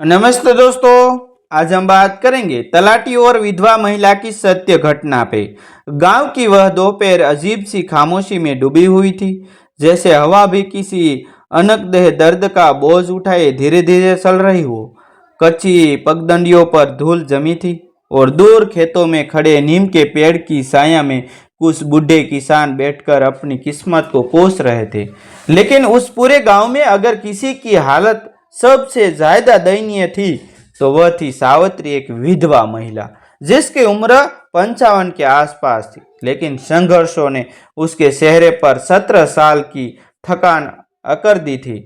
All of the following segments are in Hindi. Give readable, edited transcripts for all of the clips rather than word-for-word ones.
नमस्ते दोस्तों। आज हम बात करेंगे तलाटी और विधवा महिला की सत्य घटना पे। गांव की वह दोपहर अजीब सी खामोशी में डूबी हुई थी, जैसे हवा भी किसी अनकदेह दर्द का बोझ उठाए धीरे धीरे चल रही हो। कच्ची पगडंडियों पर धूल जमी थी और दूर खेतों में खड़े नीम के पेड़ की छाया में कुछ बूढ़े किसान बैठकर अपनी किस्मत को कोस रहे थे। लेकिन उस पूरे गांव में अगर किसी की हालत सबसे ज्यादा दयनीय थी तो वह थी सावित्री, एक विधवा महिला जिसकी उम्र 55 के आसपास थी। लेकिन संघर्षों ने उसके चेहरे पर 17 साल की थकान अकर दी थी।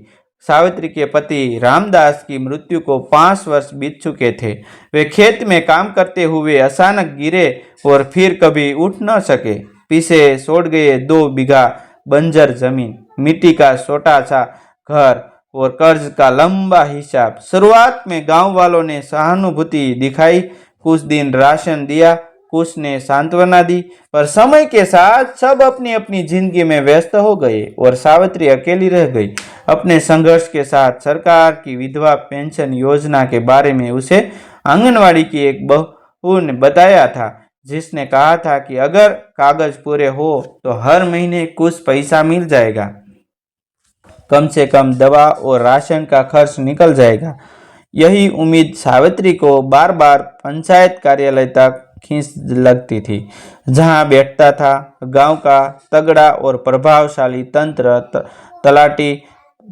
सावित्री के पति रामदास की मृत्यु को 5 वर्ष बीत चुके थे। वे खेत में काम करते हुए अचानक गिरे और फिर कभी उठ न सके। पीछे छोड़ गए 2 बीघा बंजर जमीन, मिट्टी का छोटा सा घर और कर्ज का लंबा हिसाब। शुरुआत में गांव वालों ने सहानुभूति दिखाई, कुछ दिन राशन दिया, कुछ ने सांत्वना दी, पर समय के साथ सब अपनी अपनी जिंदगी में व्यस्त हो गए और सावित्री अकेली रह गई। अपने संघर्ष के साथ सरकार की विधवा पेंशन योजना के बारे में उसे आंगनवाड़ी की एक बहू ने बताया था, जिसने कहा था कि अगर कागज पूरे हो तो हर महीने कुछ पैसा मिल जाएगा, कम से कम दवा और राशन का खर्च निकल जाएगा। यही उम्मीद सावित्री को बार बार पंचायत कार्यालय तक खींच लगती थी, जहां बैठता था गांव का तगड़ा और प्रभावशाली तंत्र, तलाटी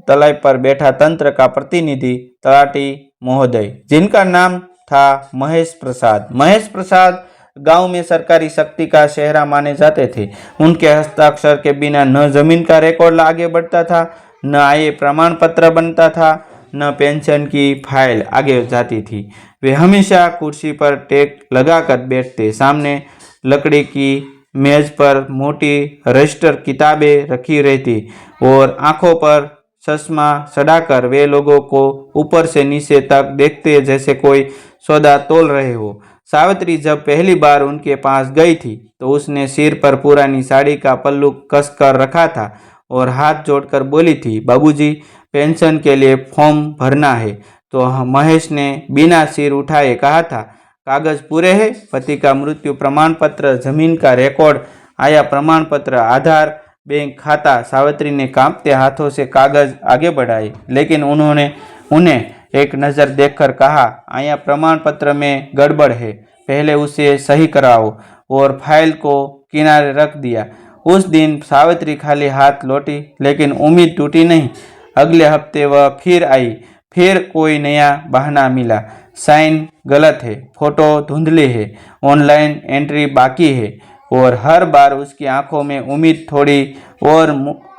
तलाई पर बैठा तंत्र का प्रतिनिधि तलाटी महोदय, जिनका नाम था महेश प्रसाद। महेश प्रसाद गांव में सरकारी शक्ति का चेहरा माने जाते थे। उनके हस्ताक्षर के बिना न जमीन का रिकॉर्ड आगे बढ़ता था, न आय प्रमाण पत्र बनता था, न पेंशन की फाइल आगे जाती थी। वे हमेशा कुर्सी पर टेक लगाकर बैठते। सामने लकड़ी की मेज पर मोटी रजिस्टर किताबें रखी रहती और आंखों पर चश्मा चढ़ाकर वे लोगों को ऊपर से नीचे तक देखते जैसे कोई सौदा तोल रहे हो। सावित्री जब पहली बार उनके पास गई थी तो उसने सिर पर पुरानी साड़ी का पल्लू कस कर रखा था और हाथ जोड़कर बोली थी, बाबूजी, पेंशन के लिए फॉर्म भरना है। तो महेश ने बिना सिर उठाए कहा था, कागज पूरे हैं? पति का मृत्यु प्रमाण पत्र, जमीन का रिकॉर्ड, आया प्रमाण पत्र, आधार, बैंक खाता। सावित्री ने कांपते हाथों से कागज आगे बढ़ाए, लेकिन उन्होंने उन्हें एक नज़र देखकर कहा, आया प्रमाण पत्र में गड़बड़ है, पहले उसे सही कराओ, और फाइल को किनारे रख दिया। उस दिन सावित्री खाली हाथ लौटी, लेकिन उम्मीद टूटी नहीं। अगले हफ्ते वह फिर आई, फिर कोई नया बहाना मिला। साइन गलत है, फोटो धुंधली है, ऑनलाइन एंट्री बाकी है, और हर बार उसकी आंखों में उम्मीद थोड़ी और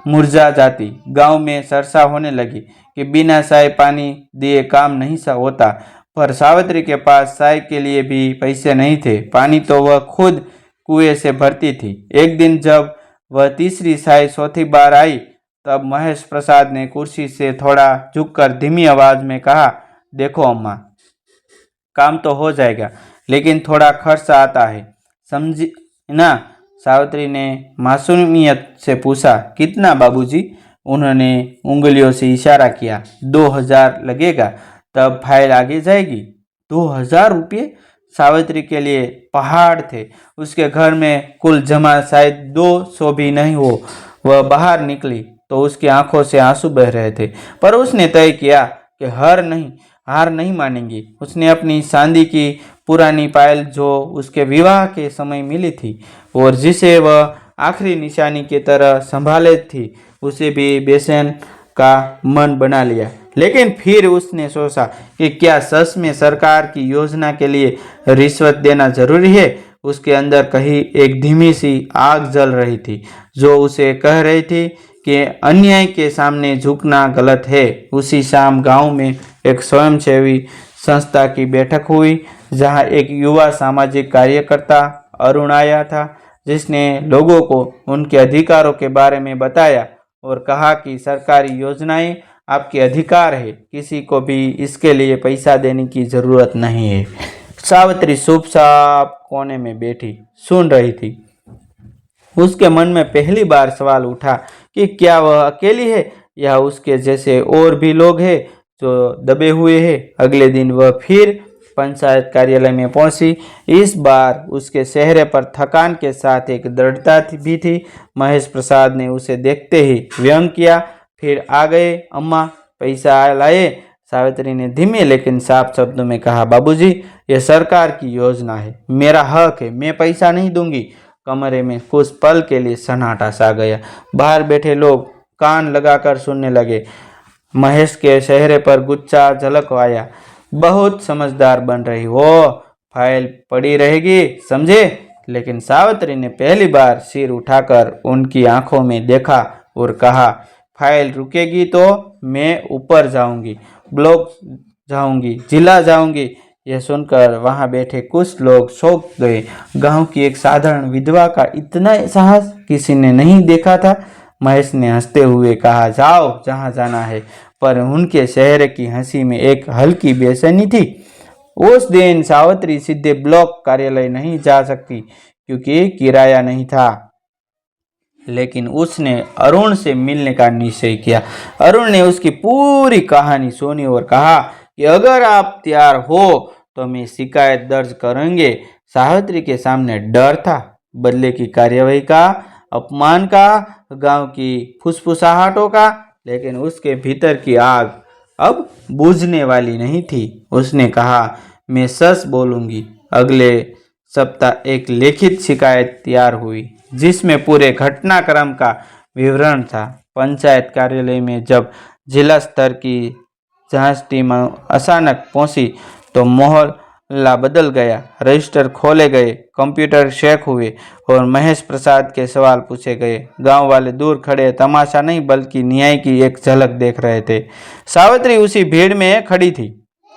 मुरझा जाती। गांव में चर्चा होने लगी कि बिना चाय पानी दिए काम नहीं सा होता, पर सावित्री के पास चाय के लिए भी पैसे नहीं थे। पानी तो वह खुद कुएं से भरती थी। एक दिन जब वह तीसरी चाय चौथी बार आई, तब महेश प्रसाद ने कुर्सी से थोड़ा झुककर धीमी आवाज में कहा, देखो अम्मा, काम तो हो जाएगा, लेकिन थोड़ा खर्च आता है, समझी ना? सावित्री ने मासूमियत से पूछा, कितना बाबूजी? उन्होंने उंगलियों से इशारा किया, 2000 लगेगा, तब फाइल आगे जाएगी। 2000 रुपये सावित्री के लिए पहाड़ थे। उसके घर में कुल जमा शायद 200 भी नहीं हो। वह बाहर निकली तो उसकी आंखों से आंसू बह रहे थे, पर उसने तय किया कि हार नहीं मानेंगी। उसने अपनी चांदी की पुरानी पायल, जो उसके विवाह के समय मिली थी और जिसे वह आखिरी निशानी की तरह संभाले थी, उसे भी बेचैन का मन बना लिया। लेकिन फिर उसने सोचा कि क्या सच में सरकार की योजना के लिए रिश्वत देना जरूरी है? उसके अंदर कहीं एक धीमी सी आग जल रही थी, जो उसे कह रही थी कि अन्याय के सामने झुकना गलत है। उसी शाम गांव में एक स्वयंसेवी संस्था की बैठक हुई, जहां एक युवा सामाजिक कार्यकर्ता अरुण आया था, जिसने लोगों को उनके अधिकारों के बारे में बताया और कहा कि सरकारी योजनाएं आपके अधिकार है, किसी को भी इसके लिए पैसा देने की जरूरत नहीं है। सावित्री चुपचाप कोने में बैठी सुन रही थी। उसके मन में पहली बार सवाल उठा कि क्या वह अकेली है या उसके जैसे और भी लोग हैं जो दबे हुए हैं। अगले दिन वह फिर पंचायत कार्यालय में पहुंची। इस बार उसके चेहरे पर थकान के साथ एक दृढ़ता भी थी। महेश प्रसाद ने उसे देखते ही व्यंग किया। फिर आ गए अम्मा, पैसा लाए? सावित्री ने धीमे लेकिन साफ शब्दों में कहा, बाबूजी, यह सरकार की योजना है, मेरा हक है, मैं पैसा नहीं दूंगी। कमरे में कुछ पल के लिए सन्नाटा सा गया। बाहर बैठे लोग कान लगाकर सुनने लगे। महेश के चेहरे पर गुस्सा झलक आया। बहुत समझदार बन रही हो, फाइल पड़ी रहेगी, समझे? लेकिन सावित्री ने पहली बार सिर उठाकर उनकी आंखों में देखा और कहा, फाइल रुकेगी तो मैं ऊपर जाऊंगी, ब्लॉक जाऊंगी, जिला जाऊंगी। यह सुनकर वहां बैठे कुछ लोग चौंक गए। गांव की एक साधारण विधवा का इतना साहस किसी ने नहीं देखा था। महेश ने हंसते हुए कहा, जाओ जहां जाना है। पर उनके चेहरे की हंसी में एक हल्की बेचैनी थी। उस दिन सावित्री सीधे ब्लॉक कार्यालय नहीं जा सकती क्योंकि किराया नहीं था, लेकिन उसने अरुण से मिलने का निश्चय किया। अरुण ने उसकी पूरी कहानी सुनी और कहा कि अगर आप तैयार हो तो मैं शिकायत दर्ज करेंगे। सावित्री के सामने डर था, बदले की कार्यवाही का, अपमान का, गांव की फुसफुसाहटों का, लेकिन उसके भीतर की आग अब बुझने वाली नहीं थी। उसने कहा, मैं सच बोलूंगी। अगले सप्ताह एक लिखित शिकायत तैयार हुई जिसमें पूरे घटनाक्रम का विवरण था। पंचायत कार्यालय में जब जिला स्तर की जांच टीम अचानक पहुंची तो मोहल्ला बदल गया। रजिस्टर खोले गए, कंप्यूटर चेक हुए और महेश प्रसाद के सवाल पूछे गए। गांव वाले दूर खड़े तमाशा नहीं बल्कि न्याय की एक झलक देख रहे थे। सावित्री उसी भीड़ में खड़ी थी,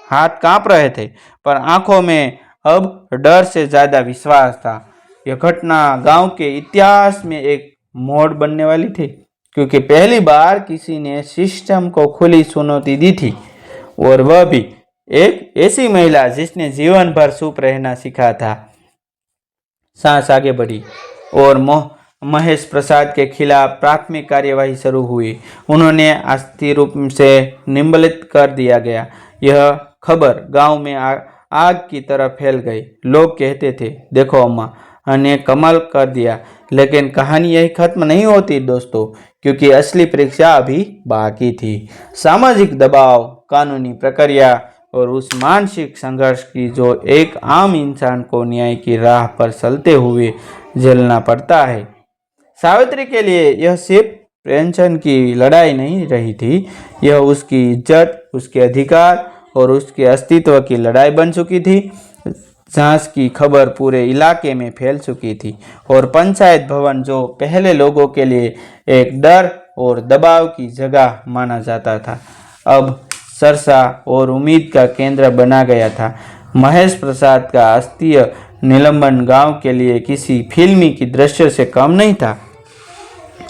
हाथ कांप रहे थे पर आंखों में अब डर से ज्यादा विश्वास था। यह घटना गांव के इतिहास में एक मोड़ बनने वाली थी क्योंकि पहली बार किसी ने सिस्टम को खुली चुनौती दी थी, और वह भी एक ऐसी महिला जिसने जीवन भर चुप रहना सीखा था। सांस आगे बढ़ी और महेश प्रसाद के खिलाफ प्राथमिक कार्यवाही शुरू हुई। उन्होंने अस्थि रूप से निलंबित कर दिया गया। यह खबर गांव में आग की तरह फैल गई। लोग कहते थे, देखो अम्मा ने कमाल कर दिया। लेकिन कहानी यही खत्म नहीं होती दोस्तों, क्योंकि असली परीक्षा अभी बाकी थी। सामाजिक दबाव, कानूनी प्रक्रिया और उस मानसिक संघर्ष की जो एक आम इंसान को न्याय की राह पर चलते हुए झेलना पड़ता है। सावित्री के लिए यह सिर्फ पेंशन की लड़ाई नहीं रही थी, यह उसकी इज्जत, उसके अधिकार और उसके अस्तित्व की लड़ाई बन चुकी थी। जांच की खबर पूरे इलाके में फैल चुकी थी और पंचायत भवन, जो पहले लोगों के लिए एक डर और दबाव की जगह माना जाता था, अब चर्चा और उम्मीद का केंद्र बना गया था। महेश प्रसाद का अस्थि निलंबन गांव के लिए किसी फिल्मी की दृश्य से कम नहीं था।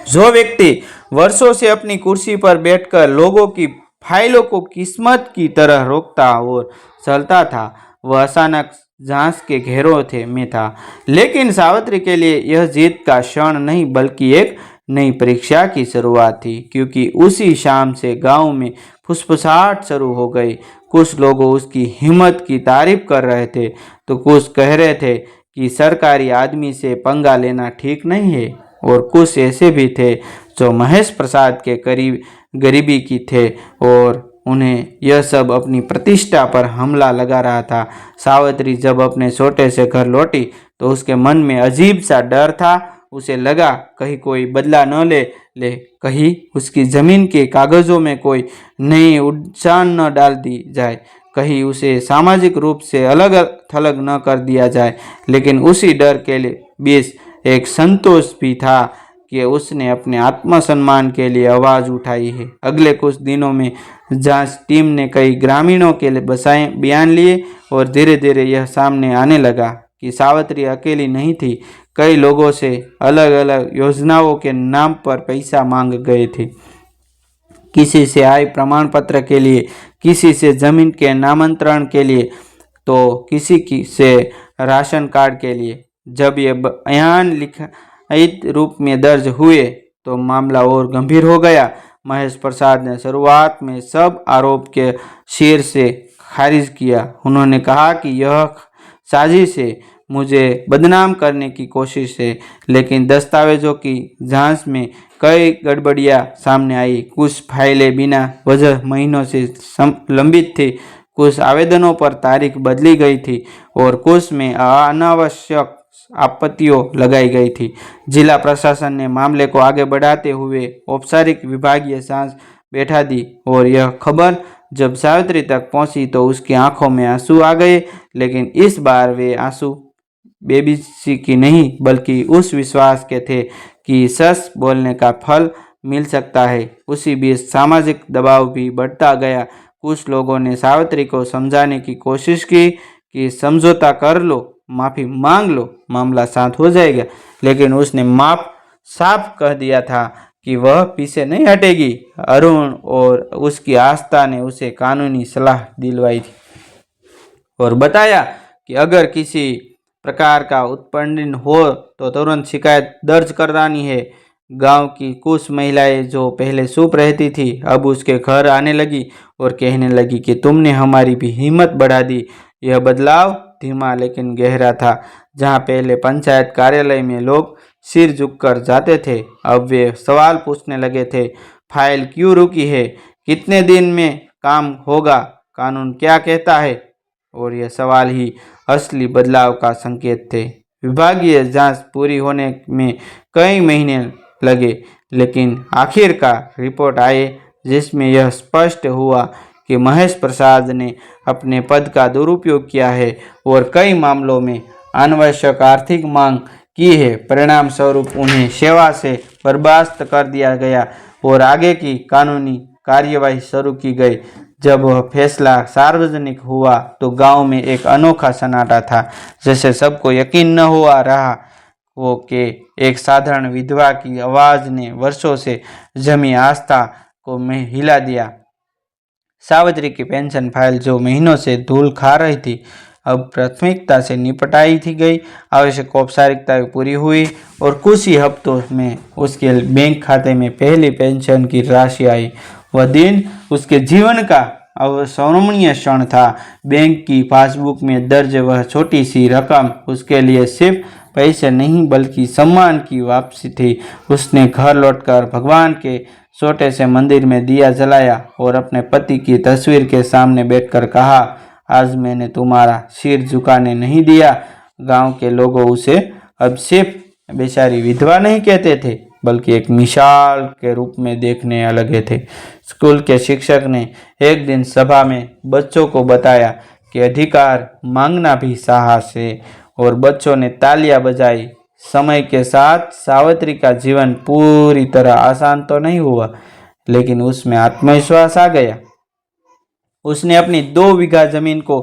जो व्यक्ति वर्षों से अपनी कुर्सी पर बैठकर लोगों की फाइलों को किस्मत की तरह रोकता और चलता था, वह अचानक जांच के घेरों में था। लेकिन सावित्री के लिए यह जीत का क्षण नहीं बल्कि एक नई परीक्षा की शुरुआत थी, क्योंकि उसी शाम से गांव में फुसफुसाहट शुरू हो गई। कुछ लोग उसकी हिम्मत की तारीफ कर रहे थे तो कुछ कह रहे थे कि सरकारी आदमी से पंगा लेना ठीक नहीं है, और कुछ ऐसे भी थे जो महेश प्रसाद के करीब गरीबी की थे और उन्हें यह सब अपनी प्रतिष्ठा पर हमला लगा रहा था। सावित्री जब अपने छोटे से घर लौटी तो उसके मन में अजीब सा डर था। उसे लगा कहीं कोई बदला न ले, कहीं उसकी जमीन के कागजों में कोई नई उड़ान न डाल दी जाए, कहीं उसे सामाजिक रूप से अलग थलग न कर दिया जाए। लेकिन उसी डर के बीच एक संतोष भी था कि उसने अपने आत्मसम्मान के लिए आवाज़ उठाई है। अगले कुछ दिनों में जांच टीम ने कई ग्रामीणों के लिए बयान लिए और धीरे धीरे यह सामने आने लगा कि सावित्री अकेली नहीं थी। कई लोगों से अलग अलग योजनाओं के नाम पर पैसा मांग गए थे, किसी से आय प्रमाण पत्र के लिए, किसी से जमीन के नामांतरण के लिए, तो किसी से राशन कार्ड के लिए। जब ये बयान लिखित रूप में दर्ज हुए तो मामला और गंभीर हो गया। महेश प्रसाद ने शुरुआत में सब आरोप के सिर से खारिज किया। उन्होंने कहा कि यह साजिश है, मुझे बदनाम करने की कोशिश है, लेकिन दस्तावेजों की जांच में कई गड़बड़ियां सामने आई। कुछ फाइलें बिना वजह महीनों से लंबित थी, कुछ आवेदनों पर तारीख बदली गई थी और कुछ में अनावश्यक आपत्तियों लगाई गई थी। जिला प्रशासन ने मामले को आगे बढ़ाते हुए औपचारिक विभागीय जांच बैठा दी और यह खबर जब सावित्री तक पहुंची तो उसकी आंखों में आंसू आ गए, लेकिन इस बार वे आंसू बेबसी की नहीं बल्कि उस विश्वास के थे कि सच बोलने का फल मिल सकता है। उसी बीच सामाजिक दबाव भी बढ़ता गया। कुछ लोगों ने सावित्री को समझाने की कोशिश की कि समझौता कर लो, माफ़ी मांग लो, मामला शांत हो जाएगा, लेकिन उसने साफ कह दिया था कि वह पीछे नहीं हटेगी। अरुण और उसकी आस्था ने उसे कानूनी सलाह दिलवाई थी और बताया कि अगर किसी प्रकार का उत्पीड़न हो तो तुरंत शिकायत दर्ज करानी है। गांव की कुछ महिलाएं जो पहले चुप रहती थी अब उसके घर आने लगी और कहने लगी कि तुमने हमारी भी हिम्मत बढ़ा दी। यह बदलाव धीमा लेकिन गहरा था। जहां पहले पंचायत कार्यालय में लोग सिर झुककर जाते थे, अब वे सवाल पूछने लगे थे, फाइल क्यों रुकी है, कितने दिन में काम होगा, कानून क्या कहता है। और यह सवाल ही असली बदलाव का संकेत थे। विभागीय जांच पूरी होने में कई महीने लगे, लेकिन आखिरकार रिपोर्ट आई जिसमें यह स्पष्ट हुआ कि महेश प्रसाद ने अपने पद का दुरुपयोग किया है और कई मामलों में अनावश्यक आर्थिक मांग की है। परिणाम स्वरूप उन्हें सेवा से बर्खास्त कर दिया गया और आगे की कानूनी कार्यवाही शुरू की गई। जब वह फैसला सार्वजनिक हुआ तो गांव में एक अनोखा सन्नाटा था, जैसे सबको यकीन न हुआ रहा वो कि एक साधारण विधवा की आवाज ने वर्षों से जमी आस्था को में हिला दिया। सावित्री की पेंशन फाइल जो महीनों से धूल खा रही थी अब प्राथमिकता से निपटाई थी गई। आवश्यक औपचारिकताएं पूरी हुई और कुछ ही हफ्तों में उसके बैंक खाते में पहली पेंशन की राशि आई। वह दिन उसके जीवन का अविस्मरणीय क्षण था। बैंक की पासबुक में दर्ज वह छोटी सी रकम उसके लिए सिर्फ पैसे नहीं बल्कि सम्मान की वापसी थी। उसने घर लौटकर भगवान के छोटे से मंदिर में दिया जलाया और अपने पति की तस्वीर के सामने बैठकर कहा, आज मैंने तुम्हारा सिर झुकाने नहीं दिया। गांव के लोगों उसे अब सिर्फ बेचारी विधवा नहीं कहते थे बल्कि एक मिसाल के रूप में देखने लगे थे। स्कूल के शिक्षक ने एक दिन सभा में बच्चों को बताया कि अधिकार मांगना भी साहस है और बच्चों ने तालियां बजाई। समय के साथ सावित्री का जीवन पूरी तरह आसान तो नहीं हुआ, लेकिन उसमें आत्मविश्वास आ गया। उसने अपनी 2 बीघा जमीन को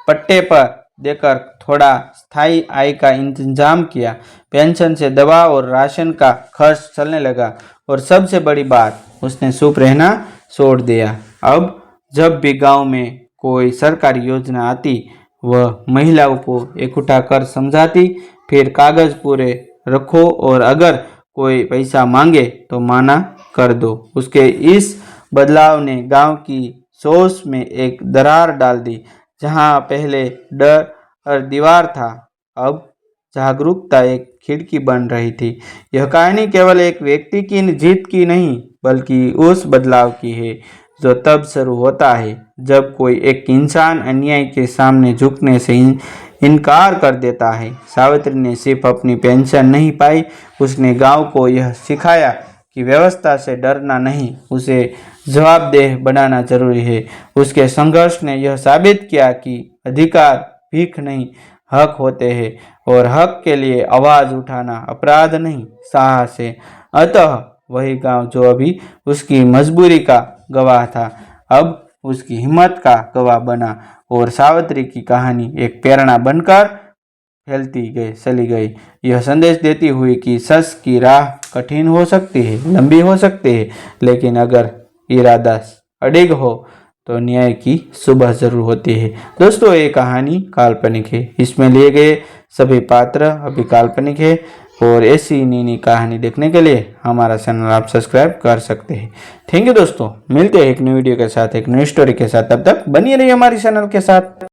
पट्टे पर देकर थोड़ा स्थायी आय का इंतजाम किया। पेंशन से दवा और राशन का खर्च चलने लगा और सबसे बड़ी बात, उसने चुप रहना छोड़ दिया। अब जब भी गांव में कोई सरकारी योजना आती वह महिलाओं को इकट्ठा कर समझाती, फिर कागज पूरे रखो और अगर कोई पैसा मांगे तो माना कर दो। उसके इस बदलाव ने गांव की सोच में एक दरार डाल दी। जहां पहले डर और दीवार था अब जागरूकता एक खिड़की बन रही थी। यह कहानी केवल एक व्यक्ति की जीत की नहीं बल्कि उस बदलाव की है जो तब शुरू होता है जब कोई एक इंसान अन्याय के सामने झुकने से इनकार कर देता है। सावित्री ने सिर्फ अपनी पेंशन नहीं पाई, उसने गांव को यह सिखाया कि व्यवस्था से डरना नहीं, उसे जवाबदेह बनाना जरूरी है। उसके संघर्ष ने यह साबित किया कि अधिकार भीख नहीं हक होते हैं और हक के लिए आवाज उठाना अपराध नहीं साहस है। अतः वही गांव जो अभी उसकी मजबूरी का गवाह था अब उसकी हिम्मत का गवाह बना और सावित्री की कहानी एक प्रेरणा बनकर फैलती गई चली गई। यह संदेश देती हुई कि सच की राह कठिन हो सकती है, लंबी हो सकती है, लेकिन अगर इरादा अडिग हो तो न्याय की सुबह जरूर होती है। दोस्तों ये कहानी काल्पनिक है, इसमें लिए गए सभी पात्र अभी काल्पनिक है। और ऐसी नई नई कहानी देखने के लिए हमारा चैनल आप सब्सक्राइब कर सकते हैं। थैंक यू दोस्तों, मिलते हैं एक नई वीडियो के साथ, एक नई स्टोरी के साथ। तब तक बनी रहिए हमारी चैनल के साथ।